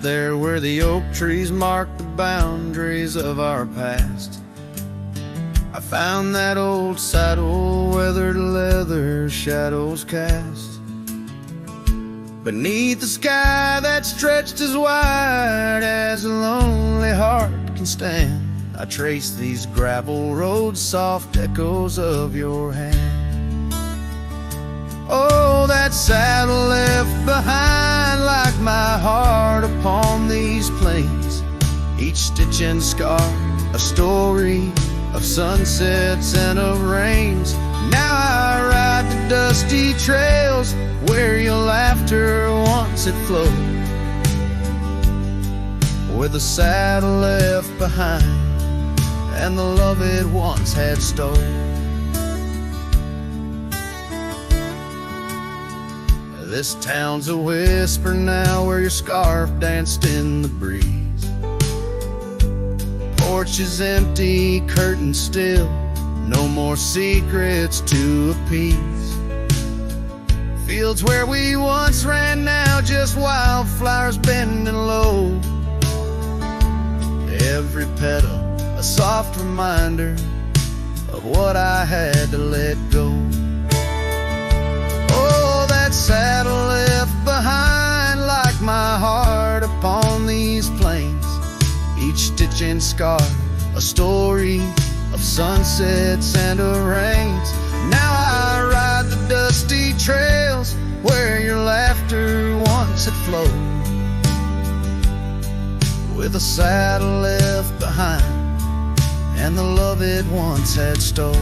there where the oak trees mark the boundaries of our past, I found that old saddle, weathered leather, shadows cast. Beneath the sky that stretched as wide as a lonely heart can stand, I trace these gravel roads, soft echoes of your hand. Oh, that saddle left behind like my heart upon these plains, each stitch and scar a story of sunsets and of rains. Now I ride the dusty trails where your laughter once had flowed, where the saddle left behind and the love it once had stole. This town's a whisper now where your scarf danced in the breeze. Porch is empty, curtains still, no more secrets to appease. Fields where we once ran now just wildflowers bending low. Every petal a soft reminder of what I had to let go. Oh, that saddle left behind like my heart upon these plains, each stitch and scar a story of sunsets and of rains. Now I ride the dusty trails where your laughter once had flowed, with a saddle left behind and the love it once had stole.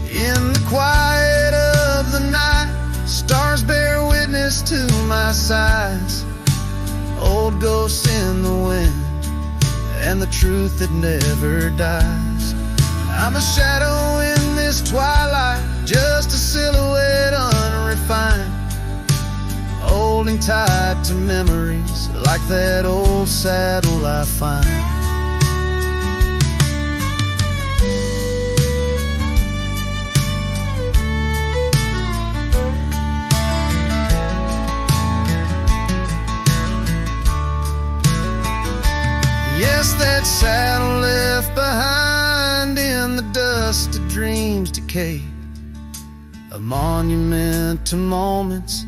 In the quiet of the night, stars bear witness to my sighs, old ghosts in the wind and the truth that never dies. I'm a shadow in this twilight, just a silhouette unrefined, holding tight to memories like that old saddle I find. Yes, that saddle left behind in the dust of dreams decayed, a monument to moments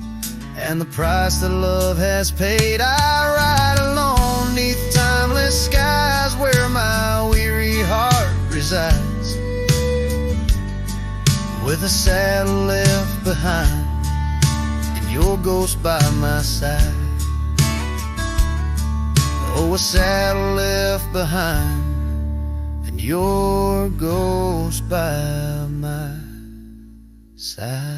and the price that love has paid. I ride alone neath timeless skies where my weary heart resides, with a saddle left behind and your ghost by my side. Oh, a saddle left behind and your ghost by my side.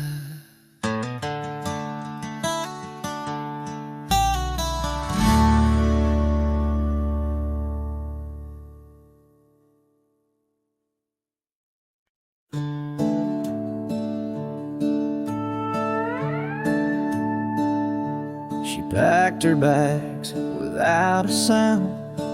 She packed her bags without a sound,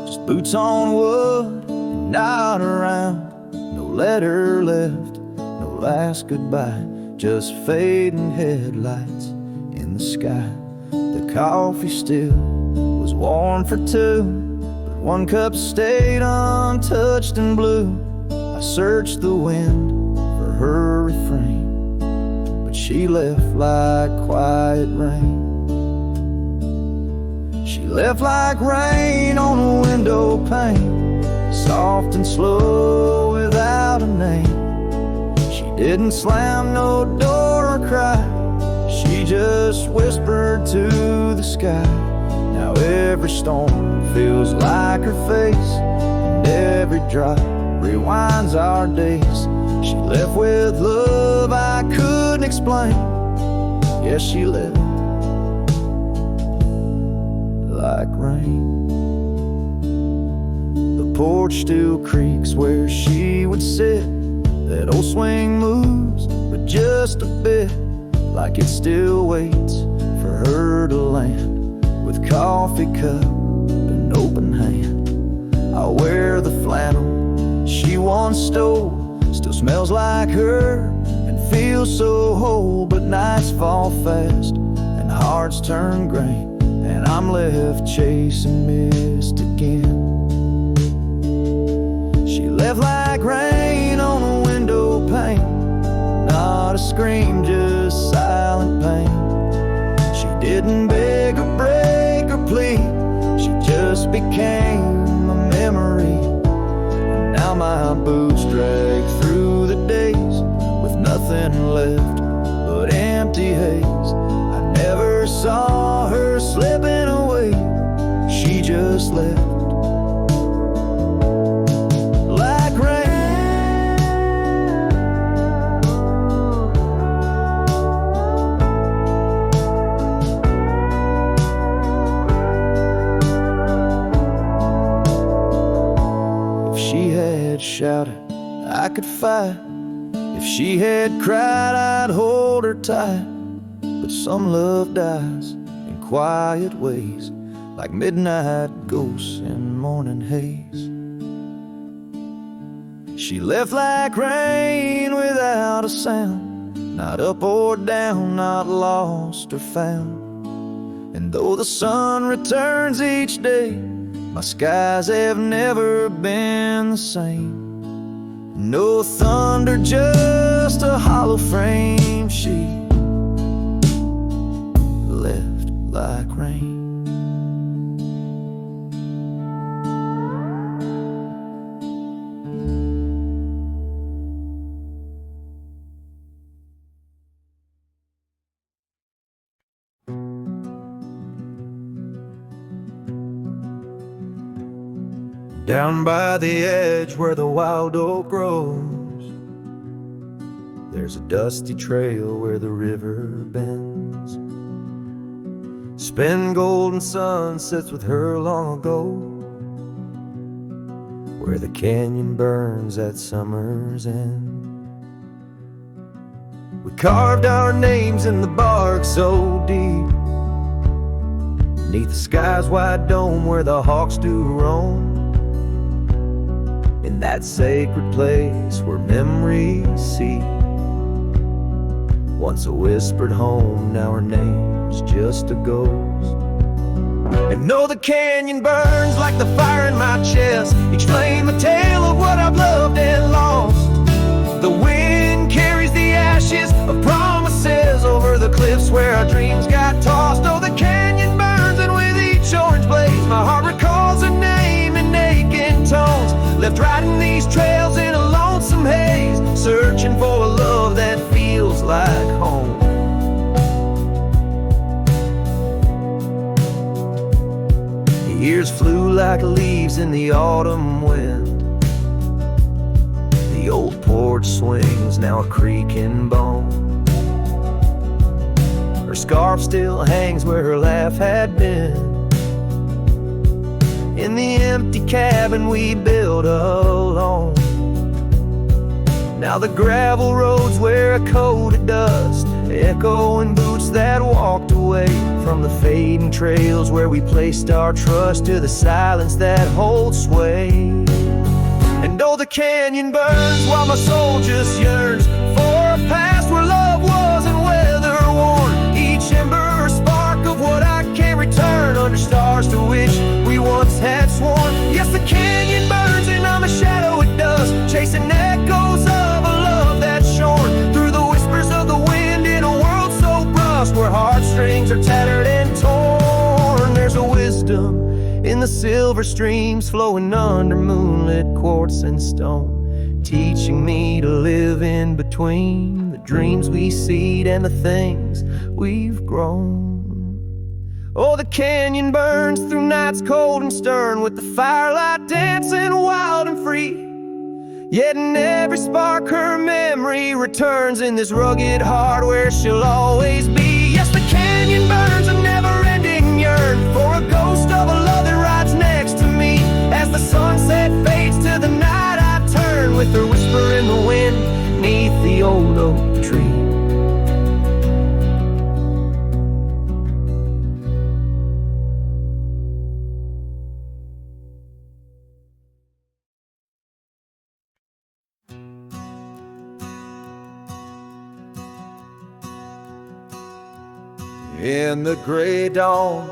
just boots on wood and not around. No letter left, no last goodbye, just fading headlights in the sky. The coffee still was warm for two, but one cup stayed untouched and blue. I searched the wind for her refrain, but she left like quiet rain. She left like rain on a window pane, soft and slow without a name. She didn't slam no door or cry, she just whispered to the sky. Now every storm feels like her face, and every drop rewinds our days. She left with love I couldn't explain. Yes, she left like rain. The porch still creaks where she would sit. That old swing moves, but just a bit, like it still waits for her to land, with coffee cup and open hand. I'll wear the flannel she once stole, still smells like her and feels so whole. But nights fall fast and hearts turn gray, and I'm left chasing mist again. She left like rain on a window pane, not a scream, just silent pain. She didn't beg or break or plead, she just became a memory. And now my boots drag through the days with nothing left but empty haze. I never saw her slipping away, she just left like rain. If she had shouted, I could fight. If she had cried, I'd hold her tight. But some love dies in quiet ways, like midnight ghosts in morning haze. She left like rain without a sound, not up or down, not lost or found. And though the sun returns each day, my skies have never been the same. No thunder, just a hollow frame. She left like rain. Down by the edge where the wild oak grows, there's a dusty trail where the river bends. Spent golden sunsets with her long ago, where the canyon burns at summer's end. We carved our names in the bark so deep, beneath the sky's wide dome where the hawks do roam. In that sacred place where memories seep, once a whispered home, now her name's just a ghost. And know the canyon burns like the fire in my chest, each flame a tale of what I've loved and lost. The wind carries the ashes of promises over the cliffs where our dreams got tossed. Oh, the canyon burns, and with each orange blaze my heart recalls a name in aching tones, left riding these trails in a lonesome haze, searching for a love that feels like home. The years flew like leaves in the autumn wind. The old porch swings, now a creaking bone. Her scarf still hangs where her laugh had been, in the empty cabin we built alone. Now the gravel roads wear a coat of dust, echoing boots that walked away from the fading trails where we placed our trust, to the silence that holds sway. And oh, the canyon burns while my soul just yearns for a past where love wasn't weather worn. Each ember a spark of what I can't return, under stars to which we once had sworn. Yes, the canyon burns and I'm a shadow it does, chasing echoes of a love that's shorn through the whispers of the wind in a world so brushed, where heartstrings are tattered and torn. There's a wisdom in the silver streams flowing under moonlit quartz and stone, teaching me to live in between the dreams we seed and the things we've grown. Oh, the canyon burns through nights cold and stern, with the firelight dancing wild and free. Yet in every spark her memory returns, in this rugged heart where she'll always be. Yes, the canyon burns, a never-ending yearn for a ghost of a love that rides next to me. As the sunset fades to the night, I turn with her whisper in the wind, 'neath the old oak tree. In the gray dawn,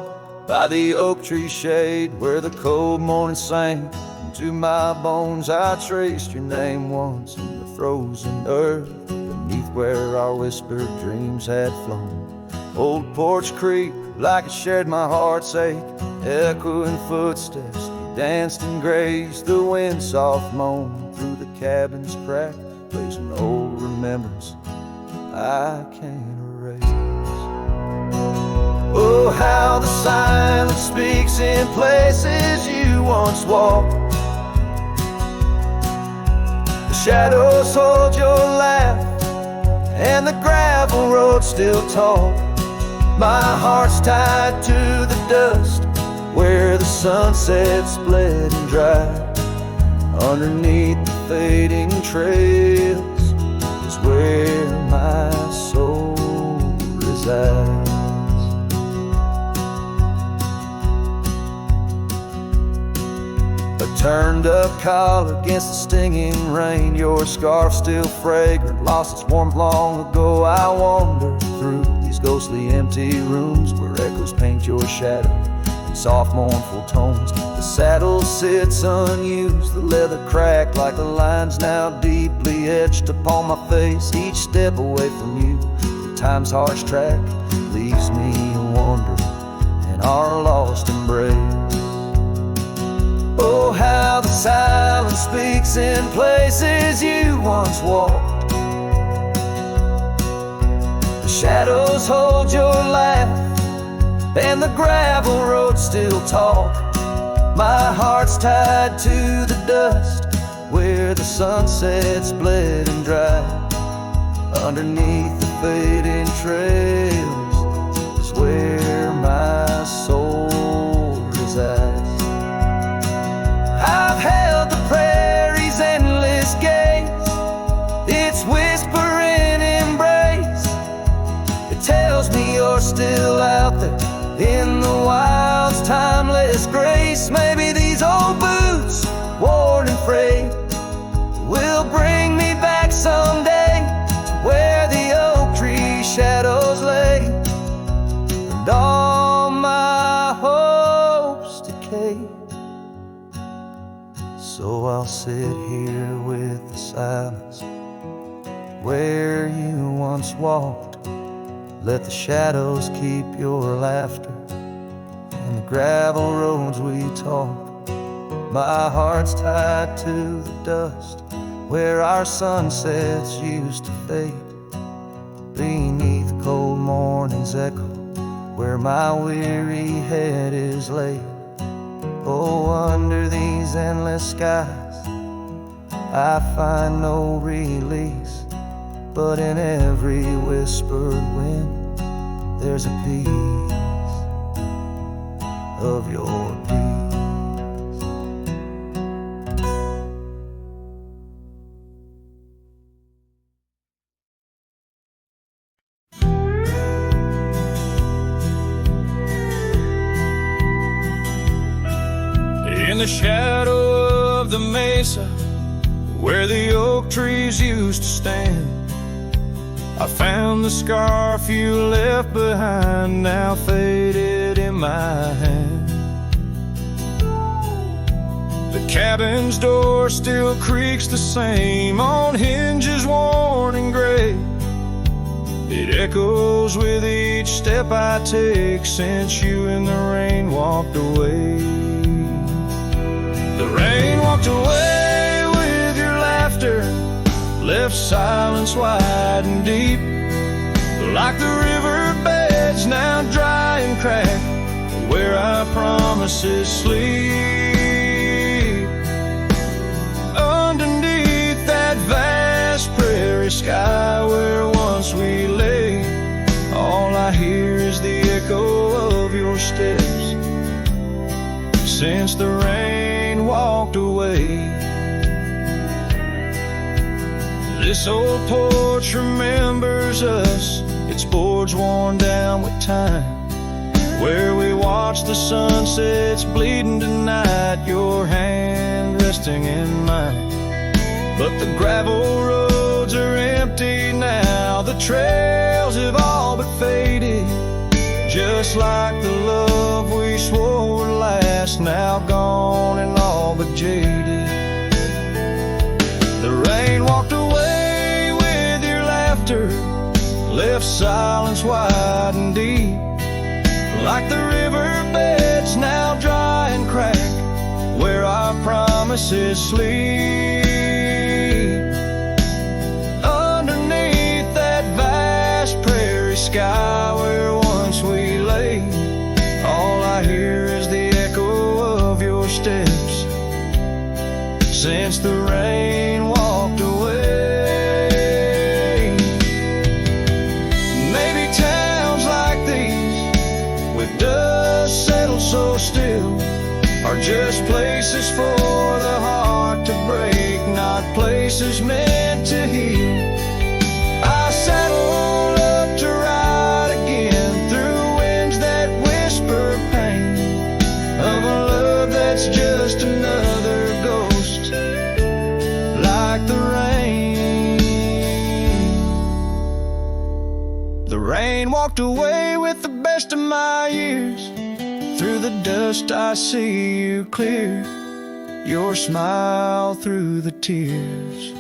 by the oak tree shade where the cold morning sang. To my bones I traced your name once in the frozen earth, beneath where our whispered dreams had flown. Old Porch Creek, like it shared my heart's ache, echoing footsteps, we danced and grazed. The wind soft moaned through the cabin's crack, plays an old remembrance I can't erase. Oh, how the silence speaks in places you once walked. The shadows hold your laugh, and the gravel road still talk. My heart's tied to the dust, where the sunset split and dried. Underneath the fading trails is where my soul resides. A turned up collar against the stinging rain, your scarf still fragrant, lost its warmth long ago. I wander through these ghostly empty rooms where echoes paint your shadow in soft mournful tones. The saddle sits unused, the leather cracked like the lines now deeply etched upon my face. Each step away from you, the time's harsh track leaves me wandering in our lost embrace. Oh, how the silence speaks in places you once walked. The shadows hold your laugh, and the gravel road still talk. My heart's tied to the dust, where the sunset split and dried. Underneath the fading trails is where my soul resides. I've held the prairie's endless gaze, its whispering embrace. It tells me you're still out there in the wild's timeless grace. Maybe these old boots, worn and frayed, will bring me back someday to where the oak tree shadows lay, and all my hopes decay. So I'll sit here with the silence where you once walked. Let the shadows keep your laughter and the gravel roads we talk. My heart's tied to the dust, where our sunsets used to fade. Beneath cold morning's echo, where my weary head is laid. Oh, under these endless skies I find no release, but in every whispered wind there's a piece of your peace. In the shadow of the mesa, where the oak trees used to stand, I found the scarf you left behind, now faded in my hand. The cabin's door still creaks the same, on hinges worn and gray. It echoes with each step I take since you in the rain walked away. The rain walked away with your laughter, left silence wide and deep, like the riverbeds now dry and cracked, where our promises sleep. Underneath that vast prairie sky where once we lay, all I hear is the echo of your steps since the rain walked away. This old porch remembers us, its boards worn down with time, where we watch the sunsets bleeding tonight, your hand resting in mine. But the gravel roads are empty now, the trails have all but faded, just like the love we swore would last, now gone and all but jaded. The rain walked away with your laughter, left silence wide and deep, like the riverbeds now dry and crack, where our promises sleep. Underneath that vast prairie sky where once we lay, all I hear is the echo of your steps since the rain walked away. Maybe towns like these, with dust settled so still, are just places for the heart to break, not places meant to heal. I saddle up to ride again through winds that whisper pain of a love that's just another ghost, like the rain. The rain walked away with the best of my years. Through the dust I see you clear, your smile through the tears.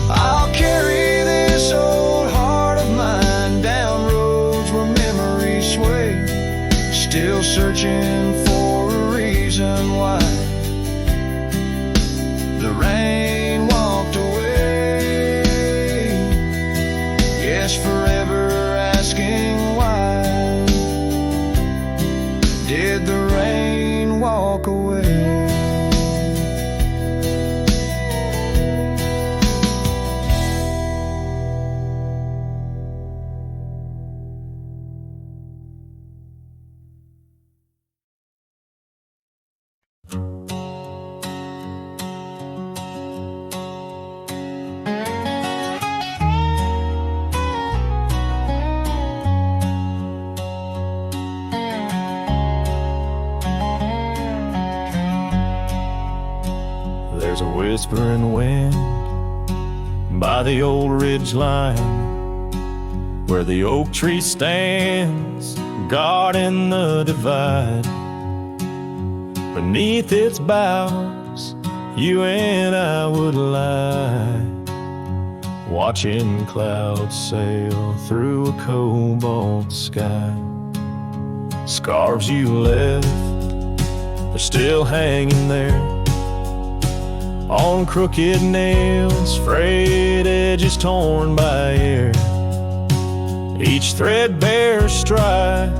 I'll carry this old heart of mine down roads where memories sway, still searching for a reason why the rain walked away. Yes, forever asking why did the rain walk away? There's a whispering wind by the old ridge line, where the oak tree stands guarding the divide. Beneath its boughs you and I would lie, watching clouds sail through a cobalt sky. Scarves you left, they're still hanging there on crooked nails, frayed edges torn by air. Each threadbare stripe,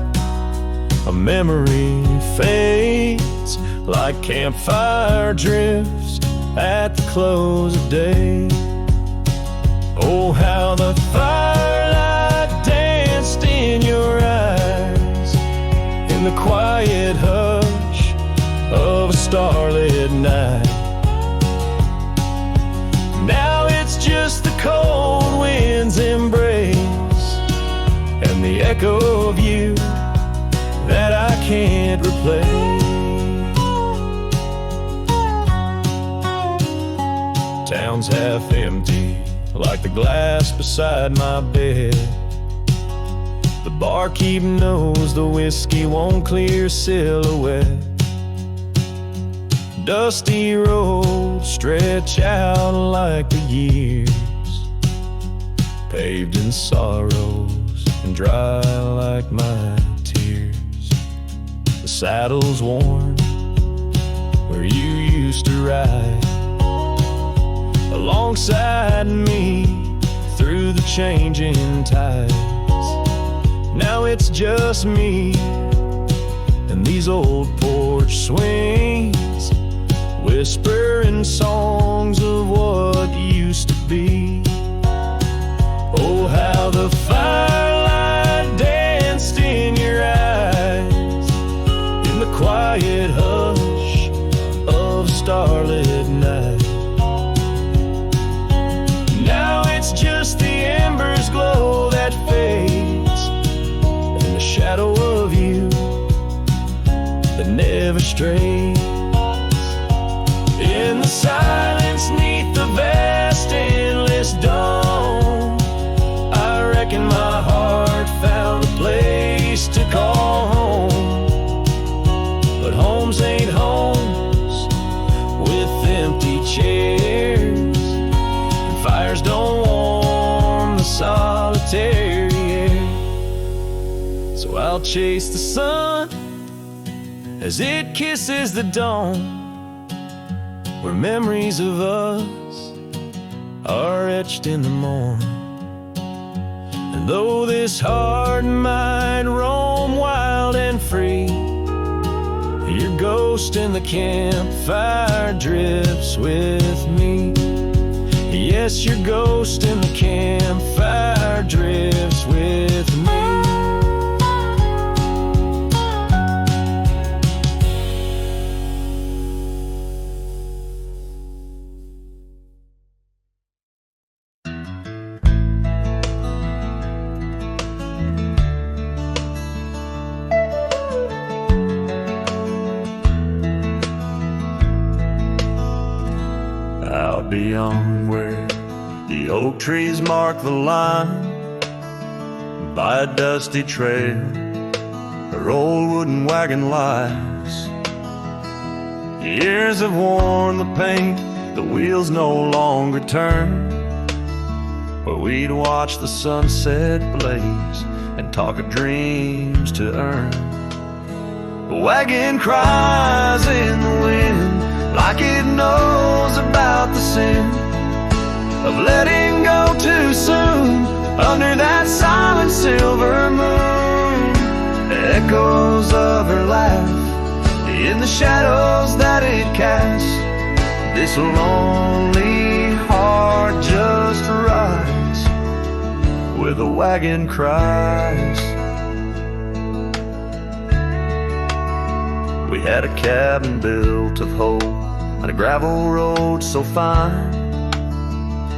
a memory fades like campfire drifts at the close of day. Oh, how the firelight danced in your eyes in the quiet hush of a starlit night. Now it's just the cold wind's embrace and the echo of you that I can't replace. Town's half empty, like the glass beside my bed. The barkeep knows the whiskey won't clear silhouette. Dusty roads stretch out like the years, paved in sorrows and dry like my tears. The saddle's worn where you used to ride alongside me through the changing tides. Now it's just me and these old porch swings, whispering songs of what used to be. Oh, how the firelight danced in your eyes in the quiet hush of a starlit night. Now it's just the embers glow that fades and the shadow of you that never strays. In the silence Those ain't homes with empty chairs, and fires don't warm the solitary air. So I'll chase the sun as it kisses the dawn, where memories of us are etched in the morn. And though this heart might roam wild and free, your ghost in the campfire drifts with me. Yes, your ghost in the campfire drifts with me. Out beyond where the oak trees mark the line, by a dusty trail where old wooden wagon lies. Years have worn the paint, the wheels no longer turn, where we'd watch the sunset blaze and talk of dreams to earn. The wagon cries in the wind like it knows about the sin of letting go too soon under that silent silver moon. Echoes of her laugh in the shadows that it casts. This lonely heart just rides where the wagon cries. We had a cabin built of hope on a gravel road so fine.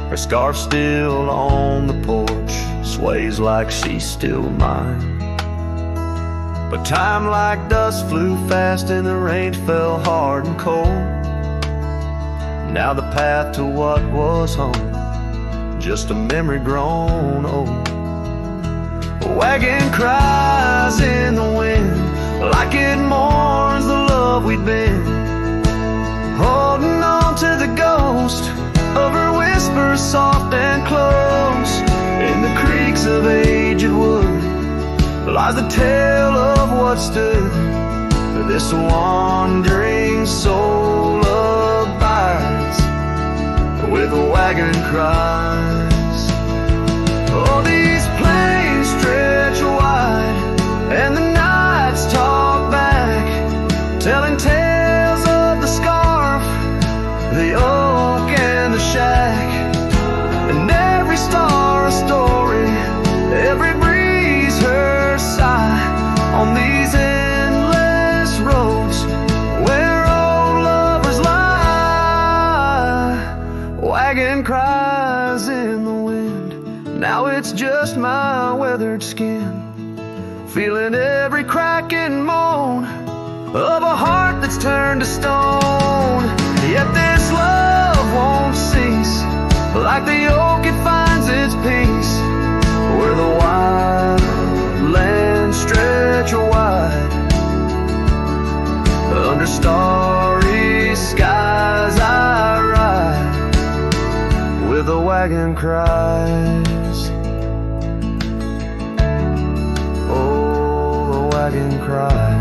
Her scarf still on the porch sways like she's still mine. But time like dust flew fast and the rain fell hard and cold. Now the path to what was home, just a memory grown old. A wagon cries in the wind like it mourns the love we'd been, holding on to the ghost of her whispers soft and close. In the creaks of aged wood lies the tale of what stood for this wandering soul abides where the wagon cries. Oh, these plains stretch wide and the nights talk back, telling tales of the scarf, the oak and the shack, and every star a story, every breeze her sigh on these endless roads where old lovers lie. Wagon cries in the wind, now it's just my weathered skin, feeling every crack and moan of a heart that's turned to stone. Yet this love won't cease, like the oak it finds its peace where the wild lands stretch wide. Under starry skies I ride where the wagon cries. Oh, the wagon cries.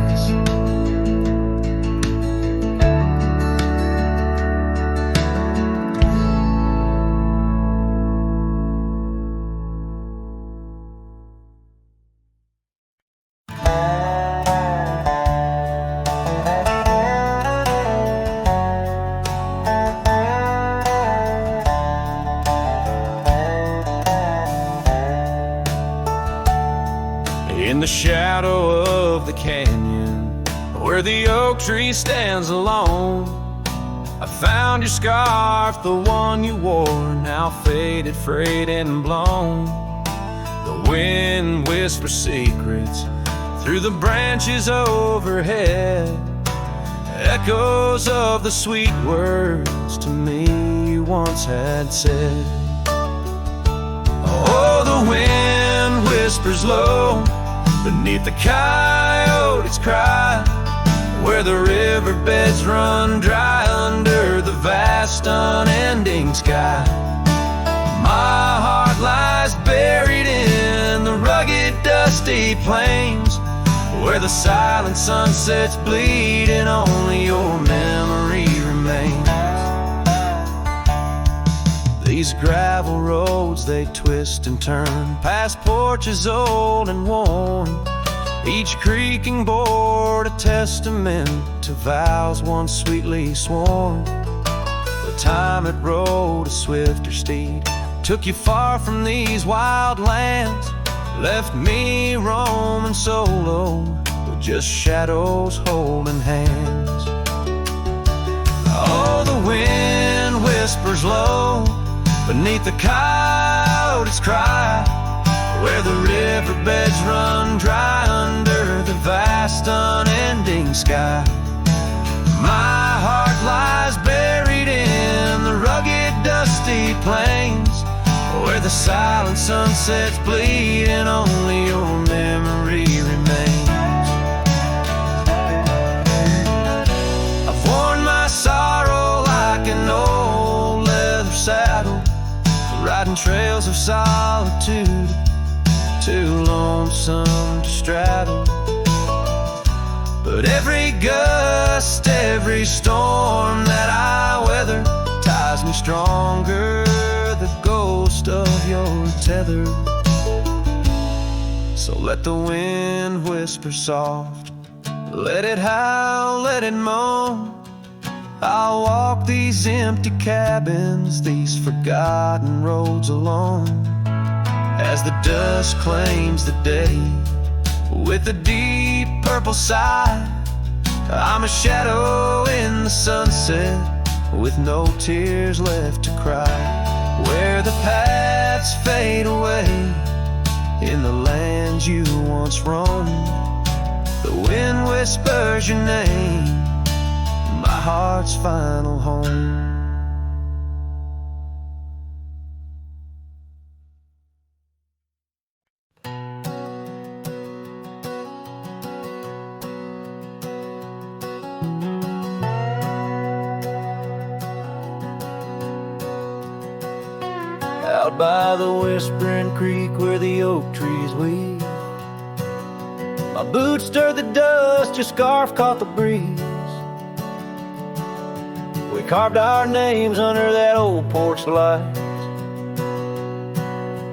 In the shadow of the canyon, where the oak tree stands alone, I found your scarf, the one you wore, now faded, frayed and blown. The wind whispers secrets through the branches overhead, echoes of the sweet words to me you once had said. Oh, the wind whispers low beneath the coyote's cry, where the riverbeds run dry under the vast unending sky. My heart lies buried in the rugged dusty plains, where the silent sunsets bleed and only your memory remains. These gravel roads, they twist and turn past porches old and worn, each creaking board a testament to vows once sweetly sworn. The time it rode a swifter steed took you far from these wild lands, left me roaming solo with just shadows holding hands. Oh, the wind whispers low beneath the coyote's cry, where the riverbeds run dry under the vast unending sky. My heart lies buried in the rugged dusty plains, where the silent sunsets bleed and only your memory remains. I've worn my sorrow like an old leather saddle, riding trails of solitude, too lonesome to straddle. But every gust, every storm that I weather ties me stronger, the ghost of your tether. So let the wind whisper soft, let it howl, let it moan. I'll walk these empty cabins, these forgotten roads alone, as the dusk claims the day with a deep purple sigh. I'm a shadow in the sunset with no tears left to cry, where the paths fade away in the lands you once roamed. The wind whispers your name, my heart's final home. Out by the whispering creek where the oak trees weep, my boots stirred the dust, your scarf caught the breeze. We carved our names under that old porch light.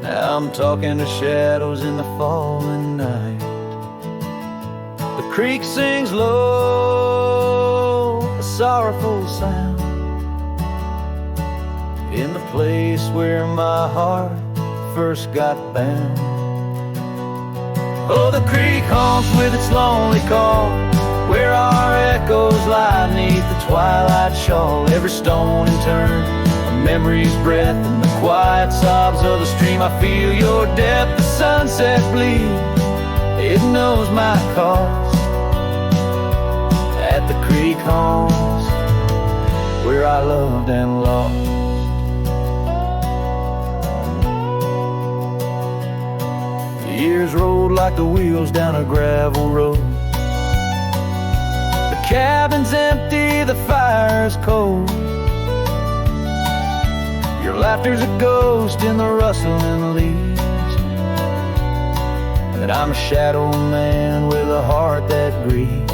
Now I'm talking to shadows in the falling night. The creek sings low, a sorrowful sound, in the place where my heart first got bound. Oh, the creek haunts with its lonely call, where our echoes lie neath the twilight shawl. Every stone and turn, a memory's breath, and the quiet sobs of the stream. I feel your depth, the sunset bleed, it knows my cost. At the creek haunts, where I loved and lost. Years rolled like the wheels down a gravel road. The cabin's empty, the fire's cold. Your laughter's a ghost in the rustling leaves, and I'm a shadow man with a heart that grieves.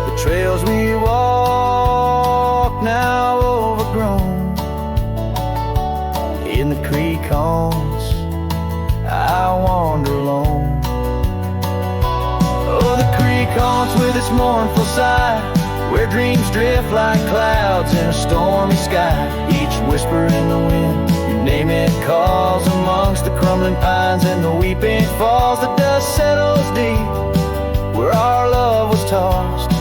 The trails we walk now overgrown, in the creek haunts I wander alone. Oh, the creek haunts with its mournful sigh, where dreams drift like clouds in a stormy sky. Each whisper in the wind, your name it calls, amongst the crumbling pines and the weeping falls. The dust settles deep where our love was tossed.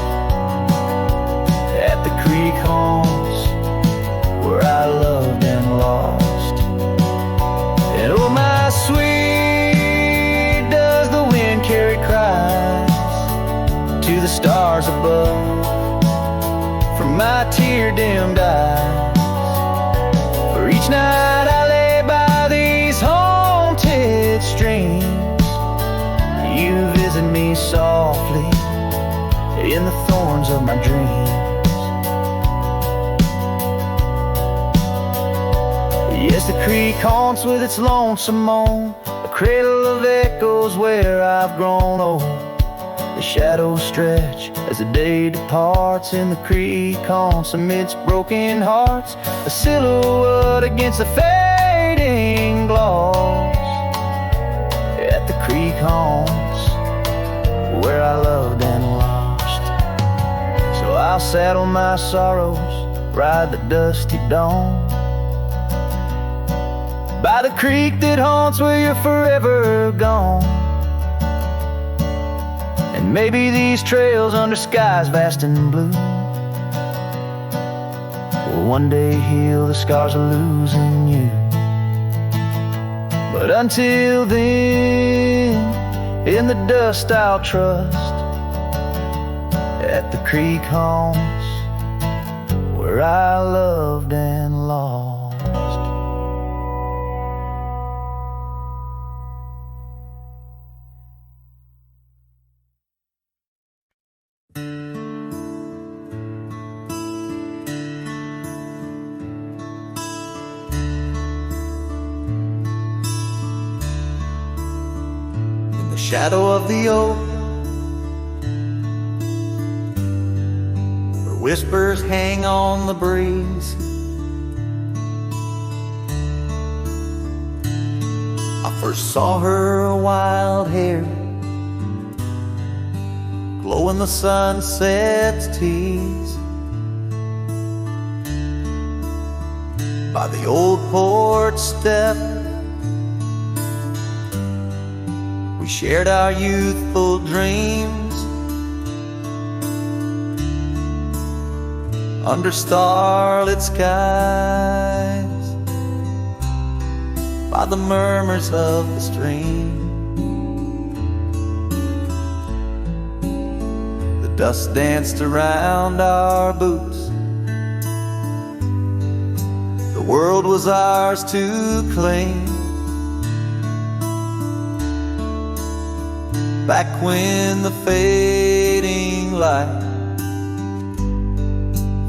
At the creek haunts, where I loved and lost. And oh, my sweet, does the wind carry cries to the stars above from my tear-dimmed eyes? For each night I lay by these haunted streams, you visit me softly of my dreams. Yes, the creek haunts with its lonesome moan, a cradle of echoes where I've grown old. The shadows stretch as the day departs, and the creek haunts amidst broken hearts, a silhouette against the fading gloss. At the creek haunts where I loved and lost. So I'll saddle my sorrows, ride the dusty dawn by the creek that haunts where you're forever gone. And maybe these trails under skies vast and blue will one day heal the scars of losing you. But until then, in the dust I'll trust at the creek haunts where I loved and lost. Shadow of the oak, where whispers hang on the breeze, I first saw her wild hair glow in the sunset's tease by the old porch step. Shared our youthful dreams under starlit skies by the murmurs of the stream. The dust danced around our boots. The world was ours to claim. Back when the fading light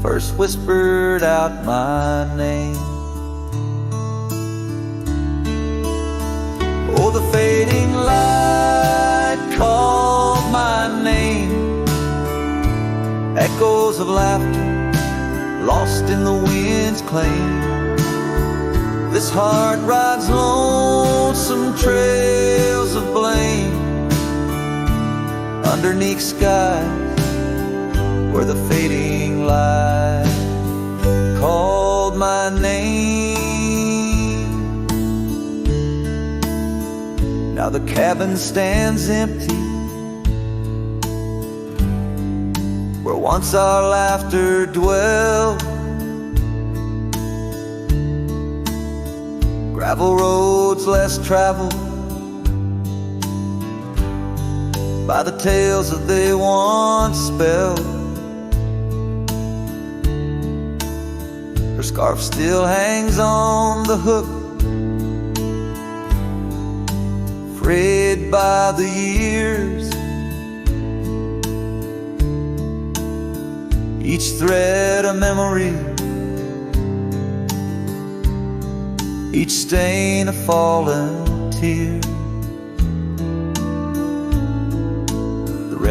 first whispered out my name. Oh, the fading light called my name. Echoes of laughter lost in the wind's claim. This heart rides lonesome trails of blame underneath skies where the fading light called my name. Now the cabin stands empty where once our laughter dwelled. Gravel roads less traveled by the tales that they once spelled. Her scarf still hangs on the hook, frayed by the years. Each thread a memory, each stain a fallen tear.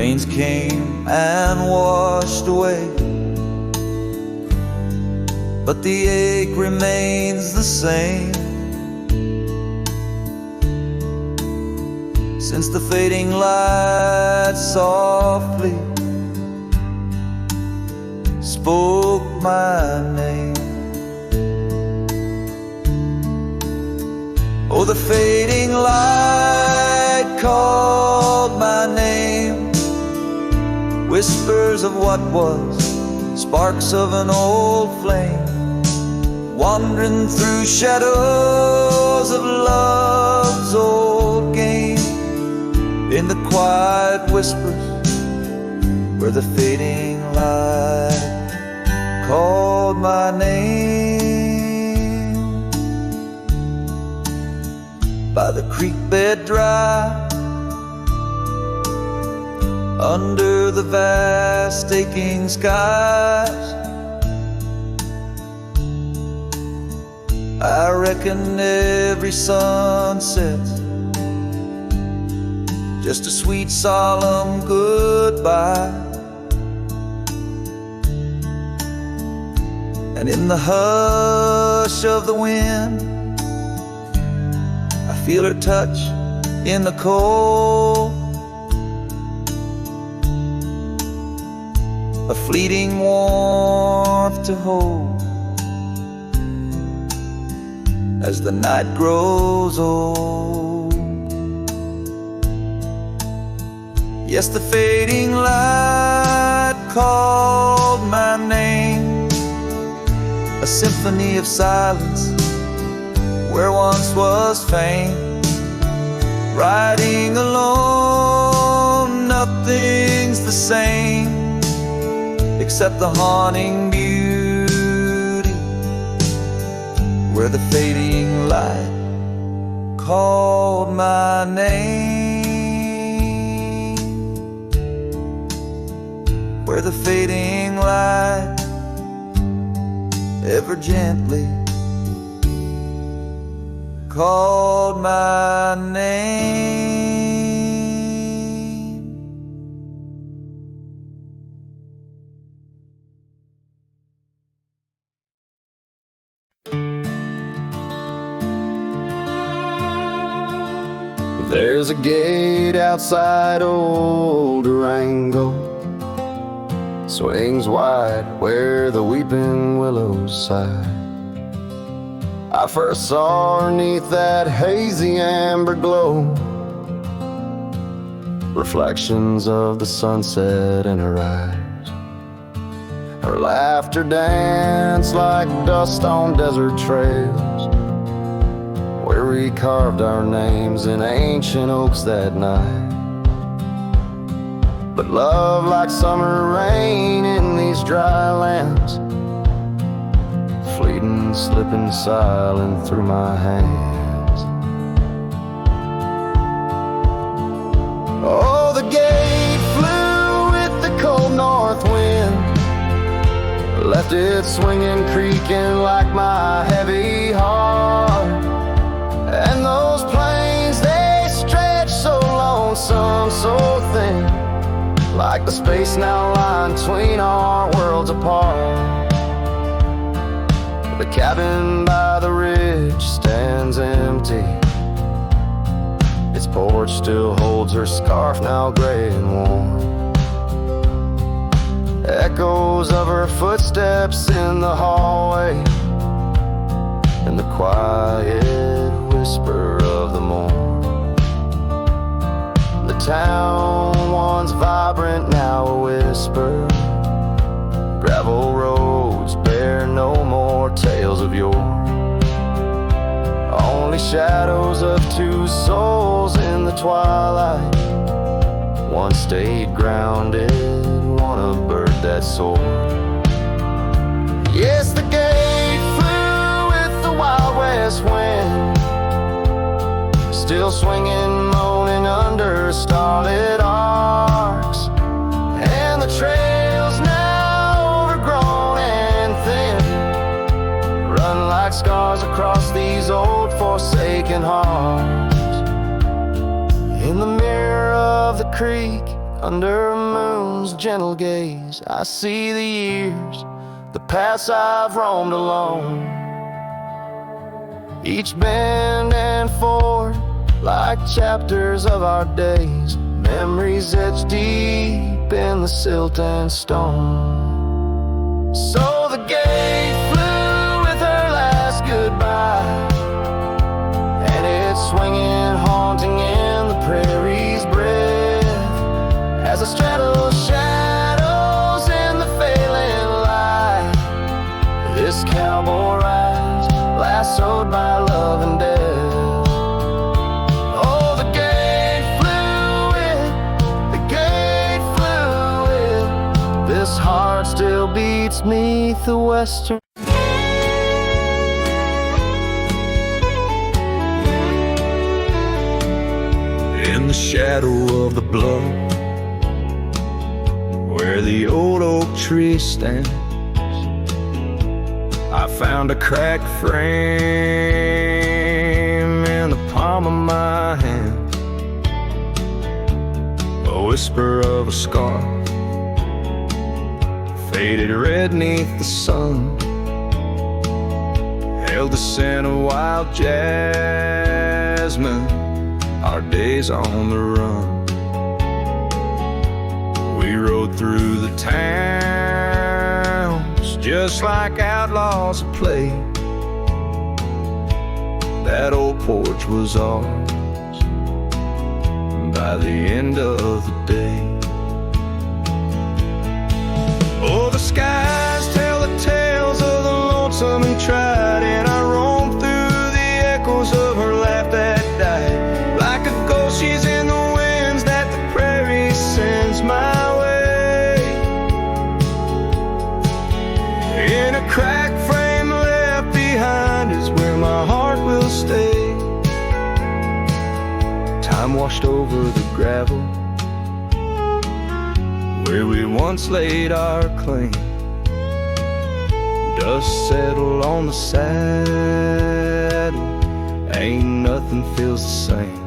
Rains came and washed away, but the ache remains the same. Since the fading light softly spoke my name. Oh, the fading light called my name. Whispers of what was, sparks of an old flame, wandering through shadows of love's old game. In the quiet whispers where the fading light called my name. By the creek bed dry, under the vast aching skies. I reckon every sunset's just a sweet solemn goodbye. And in the hush of the wind, I feel her touch in the cold, a fleeting warmth to hold as the night grows old. Yes, the fading light called my name, a symphony of silence where once was fame. Riding alone, nothing's the same except the haunting beauty where the fading light called my name, where the fading light ever gently called my name. There's a gate outside old Durango, swings wide where the weeping willows sigh. I first saw her 'neath that hazy amber glow, reflections of the sunset in her eyes. Her laughter danced like dust on desert trails, where we carved our names in ancient oaks that night. But love, like summer rain in these dry lands, fleeting, slipping silent through my hands. Oh, the gate flew with the cold north wind, left it swinging, creaking like my heavy heart. And those plains, they stretch so lonesome, so thin, like the space now lying between our worlds apart. The cabin by the ridge stands empty, its porch still holds her scarf, now gray and warm. Echoes of her footsteps in the hallway, and the quiet whisper of the morn. The town once vibrant, now a whisper. Gravel roads bear no more tales of yore, only shadows of two souls in the twilight. One stayed grounded, one a bird that soared. Yes, the gate flew with the Wild West wind, still swinging, moaning under starlit arcs. And the trails now overgrown and thin run like scars across these old forsaken hearts. In the mirror of the creek, under a moon's gentle gaze, I see the years, the paths I've roamed alone, each bend and ford like chapters of our days, memories etched deep in the silt and stone. So the gate flew with her last goodbye, and it's swinging, haunting in the prairie's breath, as I straddle shadows in the failing light. This cowboy rides, lassoed by love and death. This heart still beats 'neath the western. In the shadow of the bluff, where the old oak tree stands. I found a cracked frame in the palm of my hand, a whisper of a scar, faded red neath the sun, held the scent of wild jasmine, our days on the run. We rode through the towns just like outlaws at play. That old porch was ours by the end of the day. Oh, the skies tell the tales of the lonesome and tried, and I roam through the echoes of her laugh that died. Like a ghost, she's in the winds that the prairie sends my way. In a cracked frame left behind is where my heart will stay. Time washed over the gravel where we once laid our claim. Dust settled on the saddle, ain't nothing feels the same.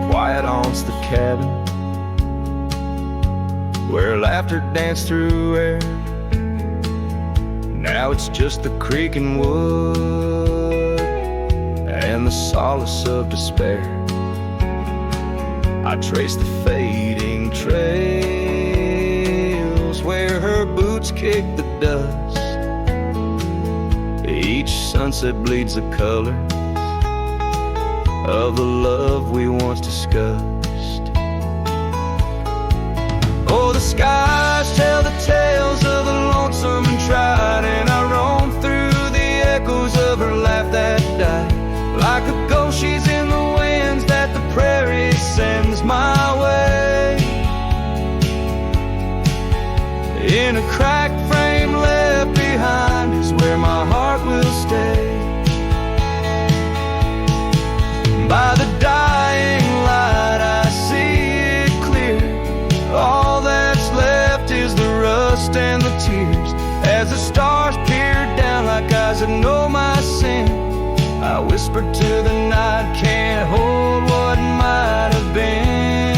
Quiet haunts the cabin where laughter danced through air. Now it's just the creaking wood and the solace of despair. I trace the fading trails where her boots kick the dust. Each sunset bleeds the color of the love we once discussed. Oh, the skies tell the tales of the lonesome and tried, and I roam through the echoes of her laugh that died. Like a ghost, she's in the winds that the prairie sends my way. In a cracked frame left behind is where my heart will stay. By the dying light I see it clear. All that's left is the rust and the tears. As the stars peer down like eyes that know my sin, I whisper to the night, can't hold what might have been.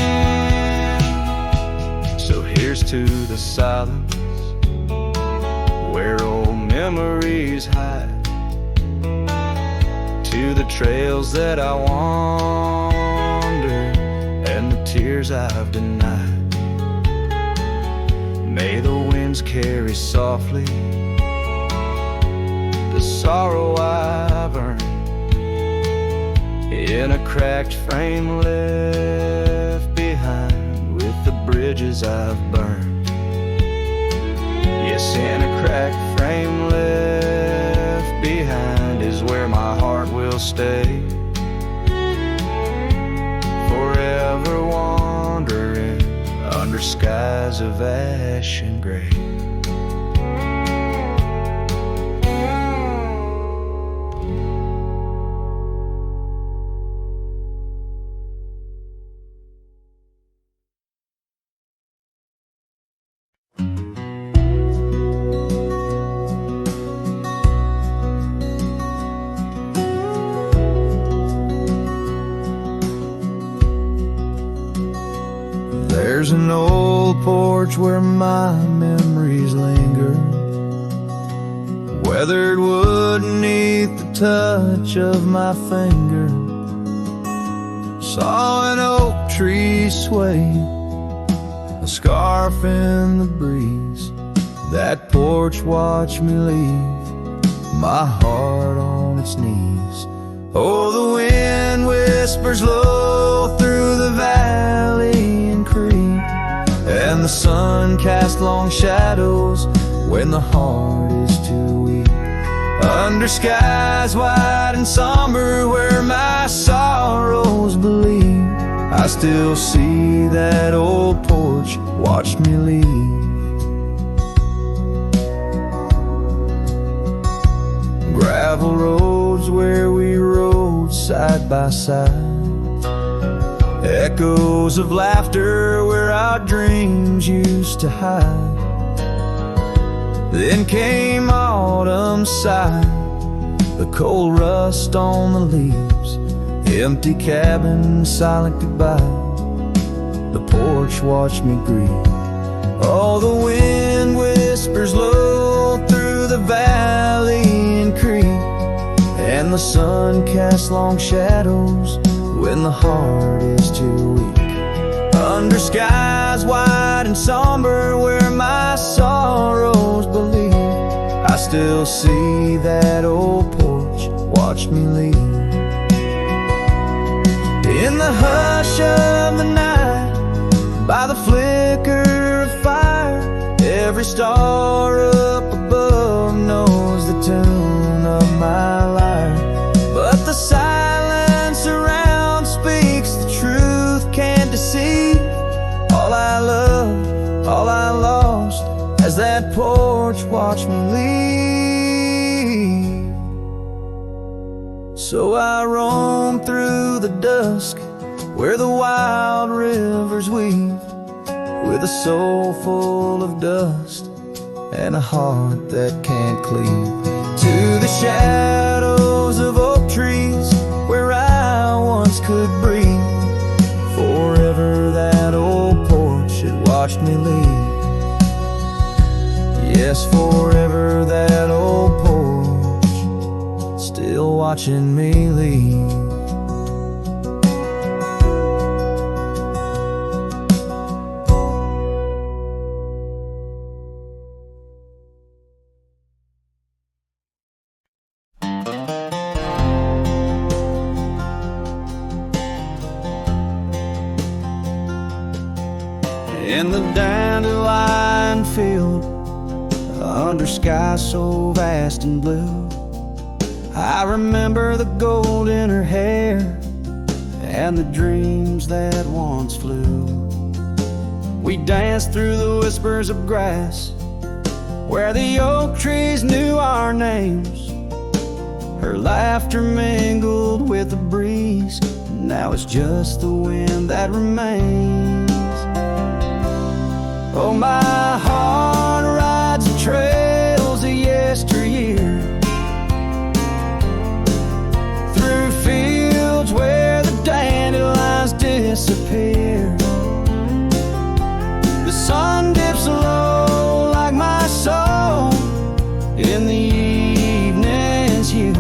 So here's to the silence where old memories hide, to the trails that I wander and the tears I've denied. May the winds carry softly the sorrow I've earned, in a cracked frame left behind with the bridges I've burned. Yes, in a cracked frame left behind is where my heart will stay. Forever wandering under skies of ash and gray. There's an old porch where my memories linger, weathered wood beneath the touch of my finger. Saw an oak tree sway, a scarf in the breeze. That porch watched me leave, my heart on its knees. Oh, the wind whispers low through the valley and creek, and the sun casts long shadows when the heart is too weak. Under skies wide and somber where my sorrows bleed, I still see that old porch watch me leave. Gravel roads where we rode side by side, echoes of laughter where our dreams used to hide. Then came autumn sight, the cold rust on the leaves, empty cabin, silent goodbye. The porch watched me grieve. Oh, the wind whispers low through the valley and creek, and the sun casts long shadows when the heart is too weak. Under skies wide and somber where my sorrows believe, I still see that old porch watch me leave. In the hush of the night, by the flicker of fire, every star up above knows the tune of my lyre. But the silence around speaks the truth, can't deceive. All I loved, all I lost, as that porch watched me leave. So I roam through the dusk where the wild rivers weave, with a soul full of dust and a heart that can't cleave. To the shadows of oak trees where I once could breathe, forever that old porch had watched me leave. Yes, forever that old porch still watching me leave. In the dandelion field, under sky so vast and blue, I remember the gold in her hair and the dreams that once flew. We danced through the whispers of grass where the oak trees knew our names. Her laughter mingled with the breeze, now it's just the wind that remains. Oh, my heart rides the trails of yesteryear, through fields where the dandelions disappear. The sun dips low like my soul in the evening's hue.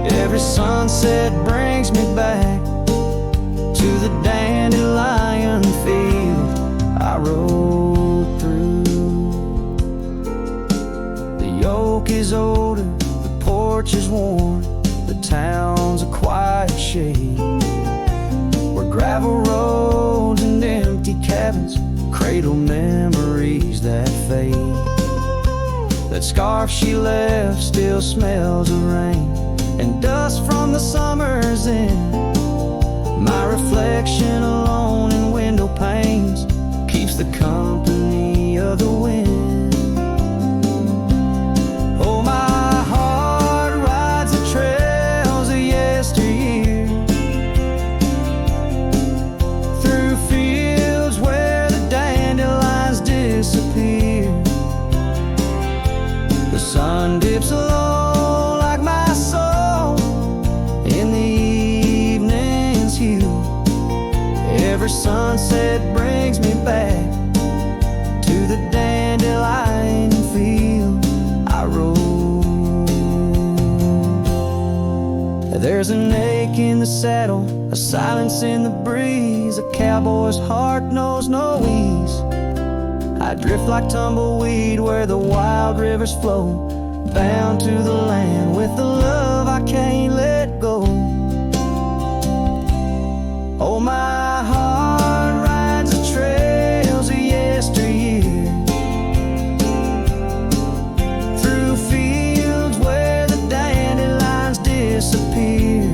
Every sunset brings me back to the dandelion field I rode through. The oak is older, the porch is worn, the town's a quiet shade, where gravel roads and empty cabins cradle memories that fade. That scarf she left still smells of rain and dust from the summer's end. My reflection alone in window panes keeps the company of the wind. Oh, my heart rides the trails of yesteryear, through fields where the dandelions disappear. The sun dips low like my soul in the evening's hue. Every sunset brings me back to the dandelion field I rode. There's an ache in the saddle, a silence in the breeze, a cowboy's heart knows no ease. I drift like tumbleweed where the wild rivers flow, bound to the land with the love I can't let go. Oh, my heart rides the trails of yesteryear, through fields where the dandelions disappear.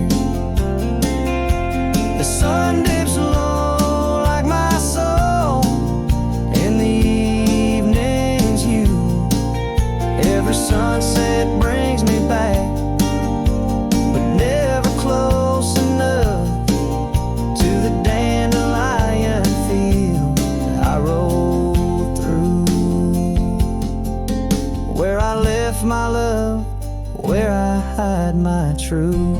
The sun dips low like my soul in the evening's hue. Every sunset brings me back, but never close enough to the safe, my love, where I hide my truth.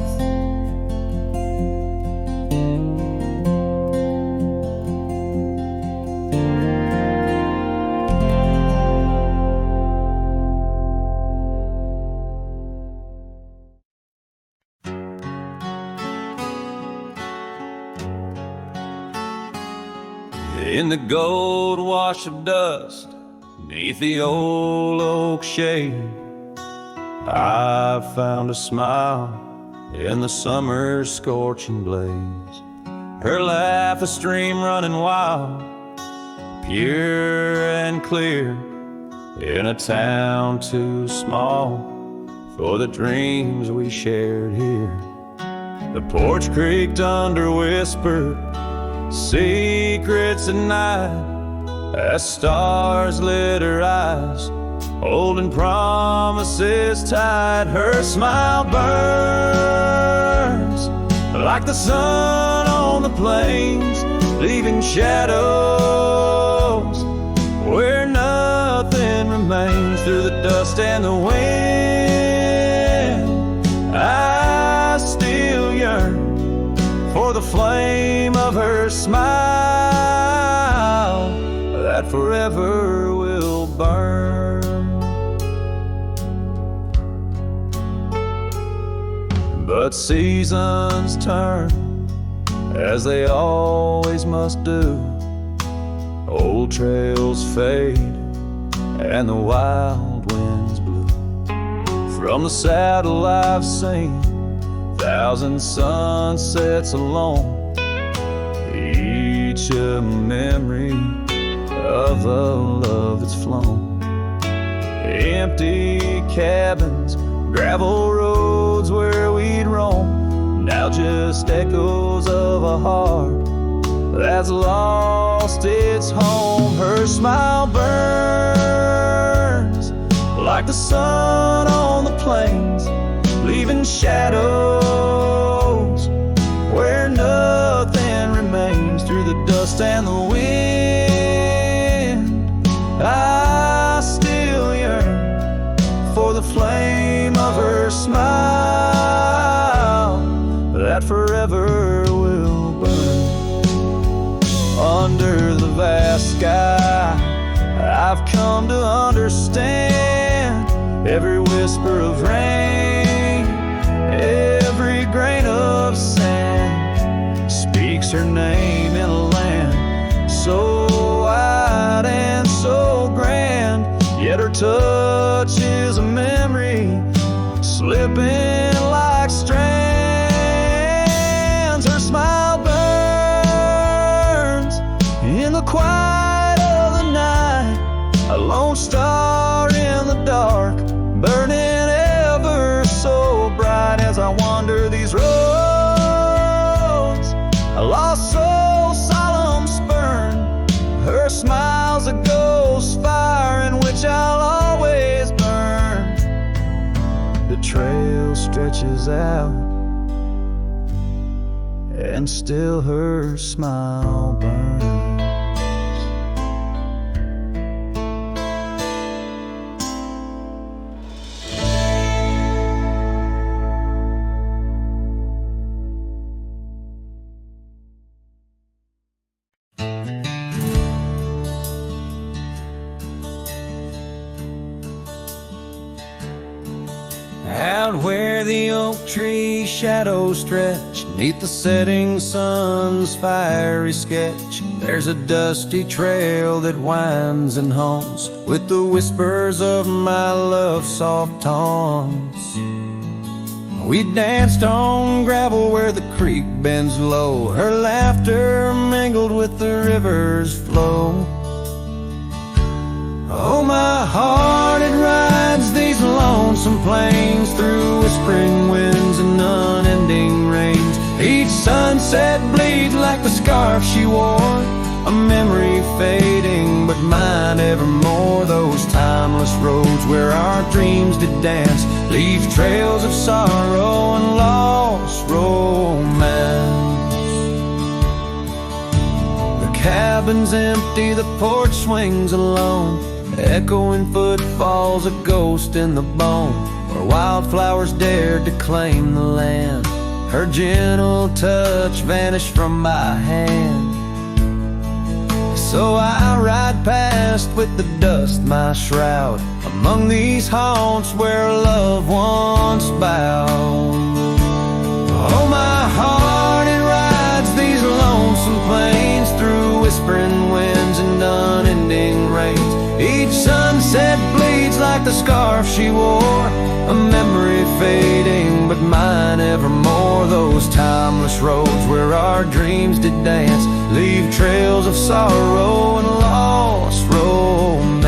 In the gold wash of dust, neath the old oak shade, I found a smile in the summer's scorching blaze. Her laugh a stream running wild, pure and clear, in a town too small for the dreams we shared here. The porch creaked under whispered secrets at night, as stars lit her eyes, holding promises tight. Her smile burns like the sun on the plains, leaving shadows where nothing remains. Through the dust and the wind, I still yearn for the flame of her smile that forever will burn. But seasons turn, as they always must do. Old trails fade and the wild winds blow. From the saddle I've seen 1,000 sunsets alone, each a memory of a love that's flown. Empty cabins, gravel roads where we'd roam, now just echoes of a heart that's lost its home. Her smile burns like the sun on the plains, leaving shadows where nothing remains. Through the dust and the wind, I still yearn for the flame of her smile that forever will burn. Under the vast sky, I've come to understand every whisper of rain, every grain of sand speaks her name in a land so wide and so grand. Yet her touch is a memory slipping like strands. Her smile burns in the quiet of the night, a lone star in the dark, burning ever so bright. As I wander these roads, a lost soul solemn spurn, her smile's a ghost fire in which I'll always burn. The trail stretches out, and still her smile burns. Out where the oak tree shadows stretch, neath the setting sun's fiery sketch, there's a dusty trail that winds and haunts with the whispers of my love's soft taunts. We danced on gravel where the creek bends low, her laughter mingled with the river's flow. Oh, my heart, it rides these lonesome plains through whispering winds and unending rains. Each sunset bleeds like the scarf she wore, a memory fading, but mine evermore. Those timeless roads where our dreams did dance leave trails of sorrow and lost romance. The cabin's empty, the porch swings alone, echoing footfalls, a ghost in the bone, where wildflowers dared to claim the land. Her gentle touch vanished from my hand. So I ride past with the dust my shroud, among these haunts where love once bowed. Oh, my heart, it rides these lonesome plains, through whispering winds and unending rains. Each sunset bleeds like the scarf she wore, a memory fading, but mine evermore. Those timeless roads where our dreams did dance leave trails of sorrow and lost romance.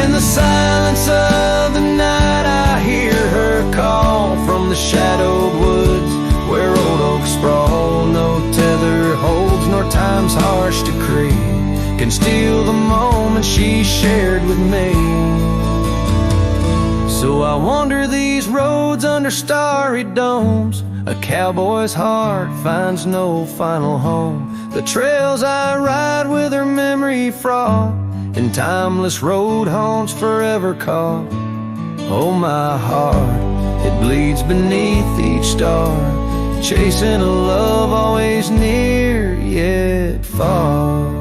In the silence of the night, I hear her call from the shadowed woods where old oaks sprawl. No tether holds, nor time's harsh decree can steal the moment she shared with me. So I wander these roads under starry domes. A cowboy's heart finds no final home. The trails I ride with her memory fraught, and timeless road haunts forever caught. Oh, my heart, it bleeds beneath each star, chasing a love always near yet far.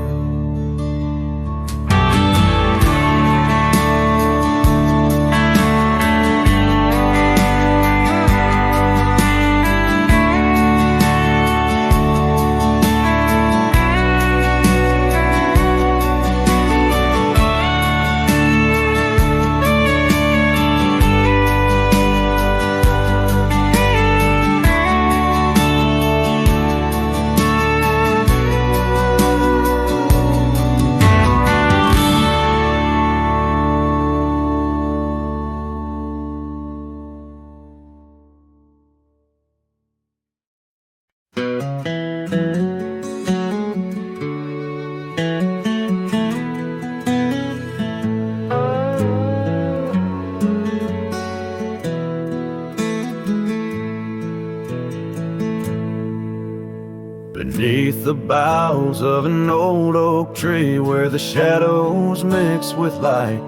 Beneath the boughs of an old oak tree, where the shadows mix with light,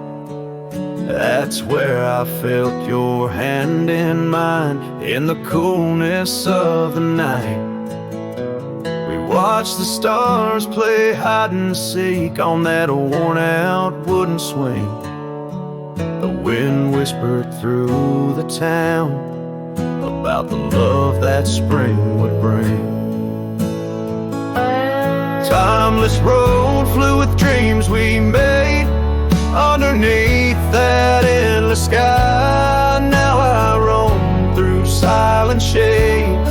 that's where I felt your hand in mine, in the coolness of the night. We watched the stars play hide and seek on that worn out wooden swing. The wind whispered through the town about the love that spring would bring. Timeless road flew with dreams we made underneath that endless sky. Now I roam through silent shades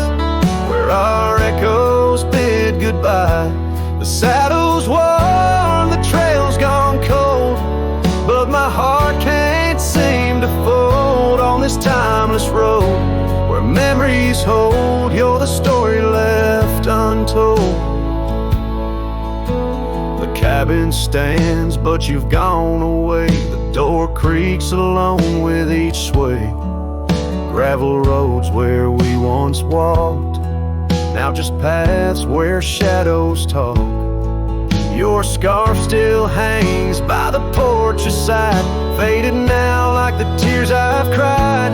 where our echoes bid goodbye. The saddle's worn, the trail's gone cold, but my heart can't seem to fold on this timeless road where memories hold. You're the story left untold. The cabin stands, but you've gone away. The door creaks along with each sway. Gravel roads where we once walked, now just paths where shadows talk. Your scarf still hangs by the porch's side, faded now like the tears I've cried.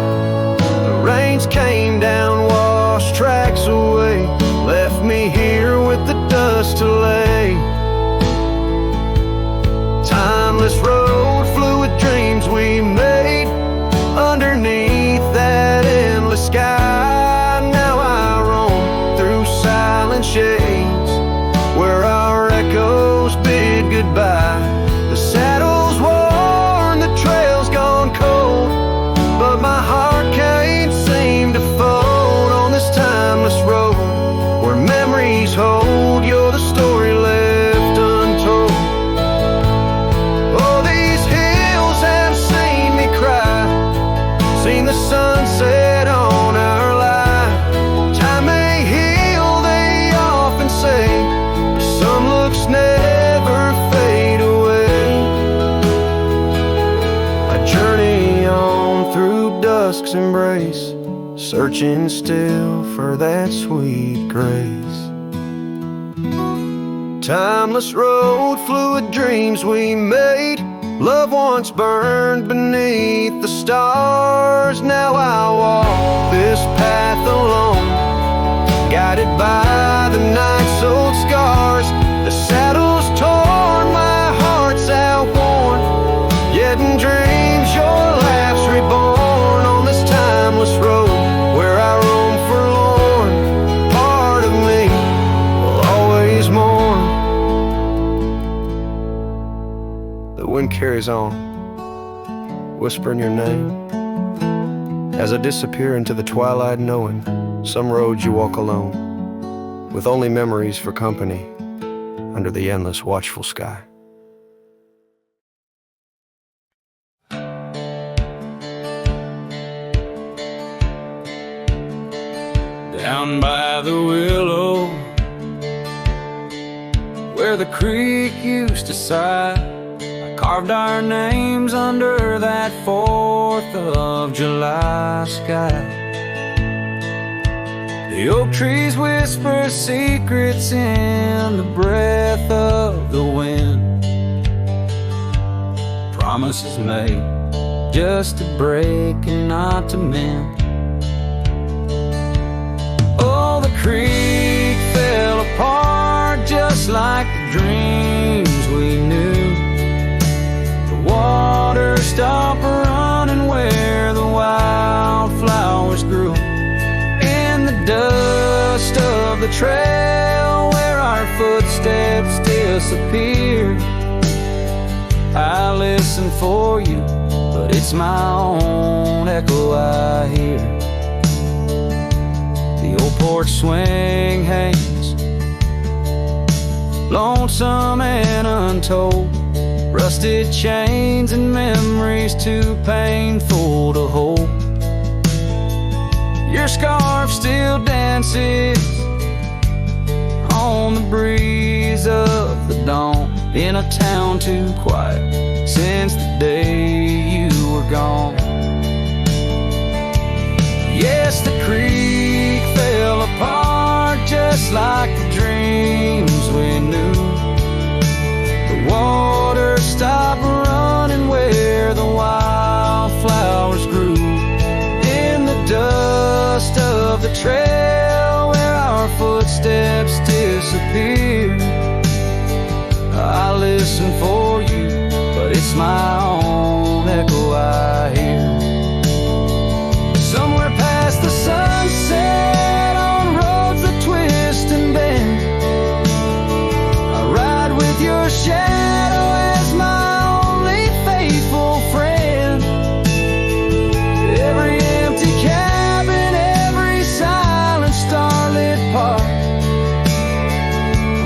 The rains came down, washed tracks away, left me here with the dust to lay. Timeless road flew with dreams we made underneath that endless sky. Now I roam through silent shades where our echoes bid goodbye. The saddle's worn, the trail's gone cold, but my heart can't seem to fold on this timeless road where memories hold. You're the story left untold. Seen the sunset on our line. Time may heal, they often say. Some looks never fade away. I journey on through dusk's embrace, searching still for that sweet grace. timeless road, fluid dreams we made. Love once burned beneath the stars. Now I walk this path alone, guided by the night's old scars. The saddle's torn, my heart's outworn, yet in dreams your laugh's reborn. On this timeless road where I roam forlorn, part of me will always mourn. The wind carries on, whispering your name, as I disappear into the twilight, knowing some roads you walk alone, with only memories for company under the endless watchful sky. Down by the willow, where the creek used to sigh, I carved our names under that 4th of July sky. The oak trees whisper secrets in the breath of the wind, promises made just to break and not to mend. Oh, the creek fell apart just like the dreams we knew. The water stopped running where the wildflowers grew. In the dust of the trail where our footsteps disappeared, I listen for you, but it's my own echo I hear. The old porch swing hangs, lonesome and untold, rusted chains and memories too painful to hold. Your scarf still dances on the breeze of the dawn, in a town too quiet since the day you were gone. Yes, the creek fell apart just like the dreams we knew. The water stopped running where the wildflowers grew. In the dust of the trail where our footsteps disappear, I listen for you, but it's my own echo I hear. Somewhere past the sunset, on roads that twist and bend, I ride with your shadow as my only faithful friend. Every empty cabin, every silent starlit park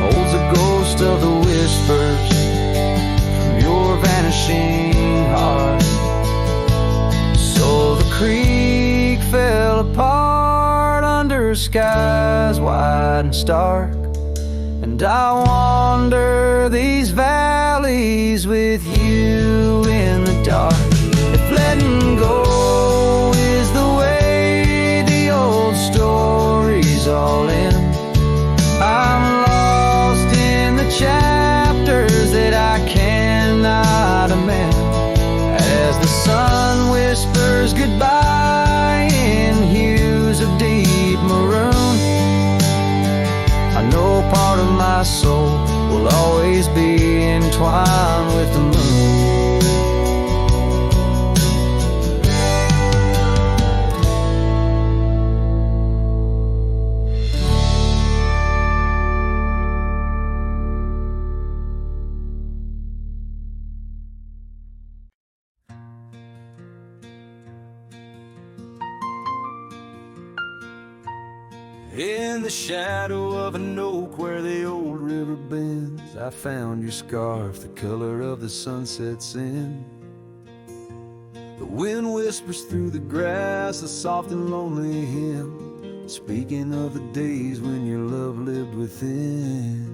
holds a ghost of the whispers from your vanishing heart. So the creek fell apart under skies wide and stark, and I wander these valleys with you in the dark. If letting go is the way the old stories all end, I'm lost in the chapters that I cannot amend. As the sun whispers goodbye in hues of deep maroon, I know part of my soul will always be entwined with the moon. In the shadow of an oak where the old river bends, I found your scarf, the color of the sunset's in. The wind whispers through the grass, a soft and lonely hymn, speaking of the days when your love lived within.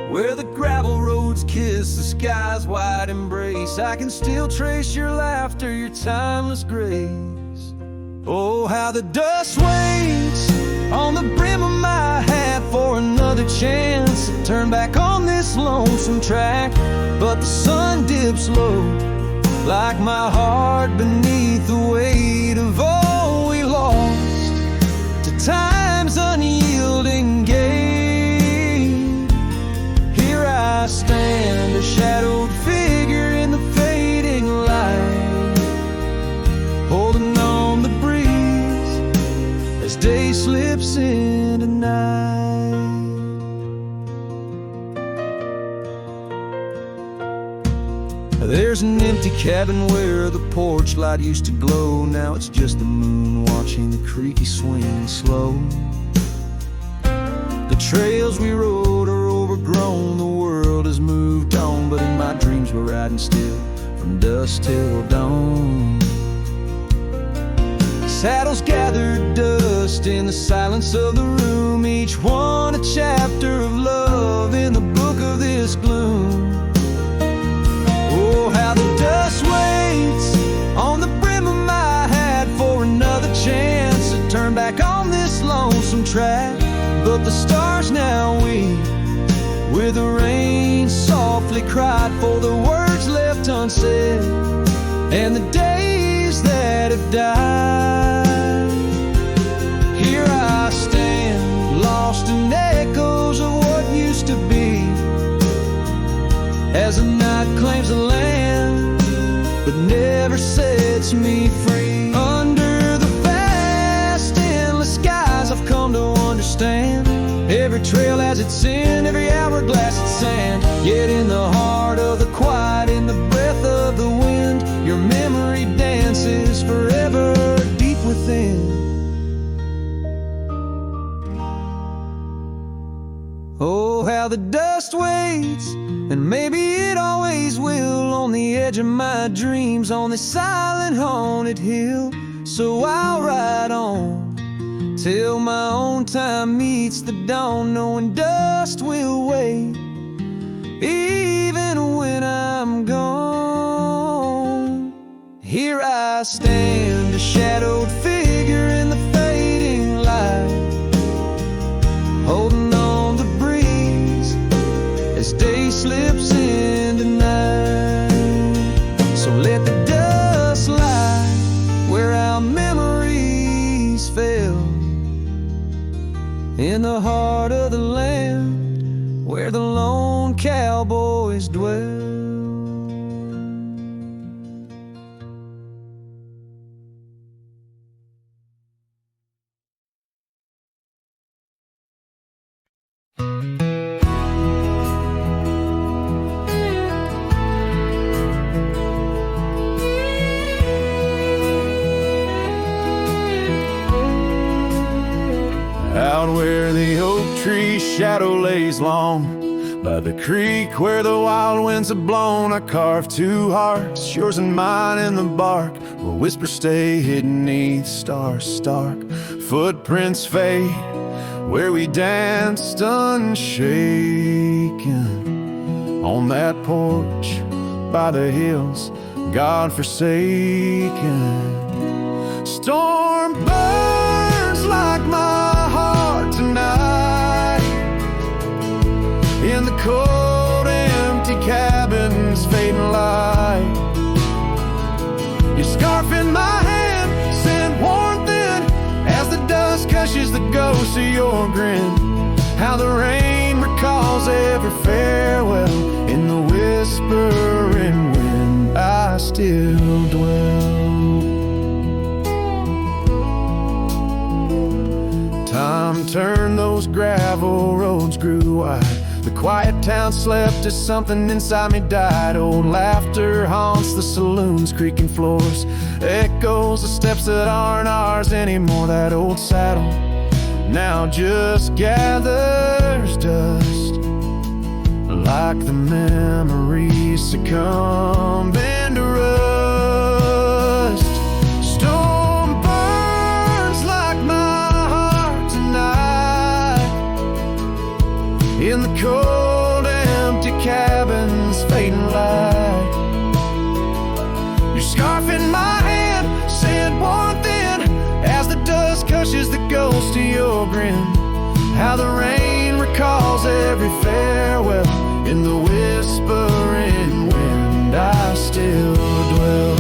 Where the gravel roads kiss the sky's wide embrace, I can still trace your laughter, your timeless grace. Oh, how the dust waits on the brim of my hat for another chance to turn back on this lonesome track. But the sun dips low, like my heart beneath the weight of all we lost to time's unyielding game. Here I stand, a shadowed figure in the fading light, holding on the breeze as day slips into night. There's an empty cabin where the porch light used to glow. Now it's just the moon watching the creaky swing slow. The trails we rode are overgrown, the world has moved on, but in my dreams we're riding still from dusk till dawn. Saddles gathered dust in the silence of the room, each one a chapter of love in the book of this gloom. Oh, how the dust waits on the brim of my hat for another chance to turn back on this lonesome track. But the stars now weep where the rain softly cried for the words left unsaid and the days that have died. Here I stand, lost in echoes of what used to be, as the night claims the land, but never sets me free. Under the vast, endless skies I've come to understand, every trail has its sin, every hourglass its sand. Yet in the heart of the quiet, in the breath of the wind, your memory dances forever deep within. Oh, how the dust waits, and maybe it always will, on the edge of my dreams, on this silent haunted hill. So I'll ride on till my own time meets the dawn, knowing dust will wait even when I'm gone. Here I stand, a shadowed figure in the fading light, holding on the breeze as day slips into night. So let the dust lie where our memories fell, in the heart of the land where the lone cowboys dwell. Out where the oak tree shadow lays long, by the creek where the wild winds have blown, I carved two hearts, yours and mine, in the bark, where whispers stay hidden neath stars stark. Footprints fade where we danced unshaken, on that porch by the hills, God-forsaken. Storm burns like my heart tonight, in the cold, empty cabin's fading light. Your scarf in my hand, sent warmth in, as the dust cushions the ghost of your grin. How the rain recalls every farewell, in the whispering wind I still dwell. Time turned, those gravel roads grew wide, the quiet town slept as something inside me died. Old laughter haunts the saloons, creaking floors, echoes of steps that aren't ours anymore. That old saddle now just gathers dust, like the memories succumbing to rust. Storm burns like my heart tonight, in the cold, empty cabin's fading light. Your scarf in my hand, sent warmth in, as the dust cushions the ghost of your grin. how the rain recalls every farewell. In the whispering wind I still dwell.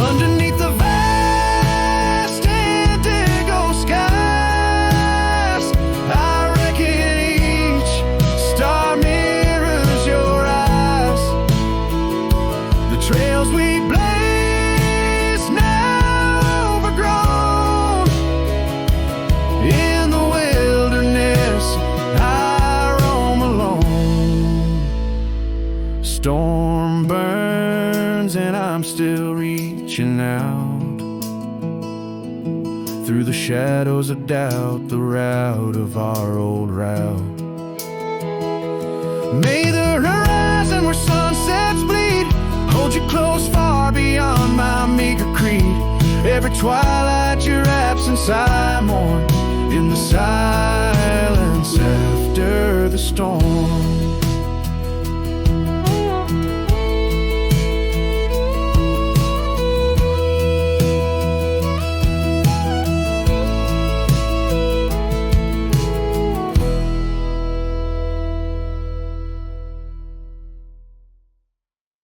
Underneath the vast indigo skies, I reckon each star mirrors your eyes. The trails we blaze now overgrown. In the wilderness I roam alone. Storm burns and I'm still reaching out through the shadows of doubt, the route of our old route. May the horizon where sunsets bleed hold you close far beyond my meager creed. Every twilight your absence I mourn in the silence after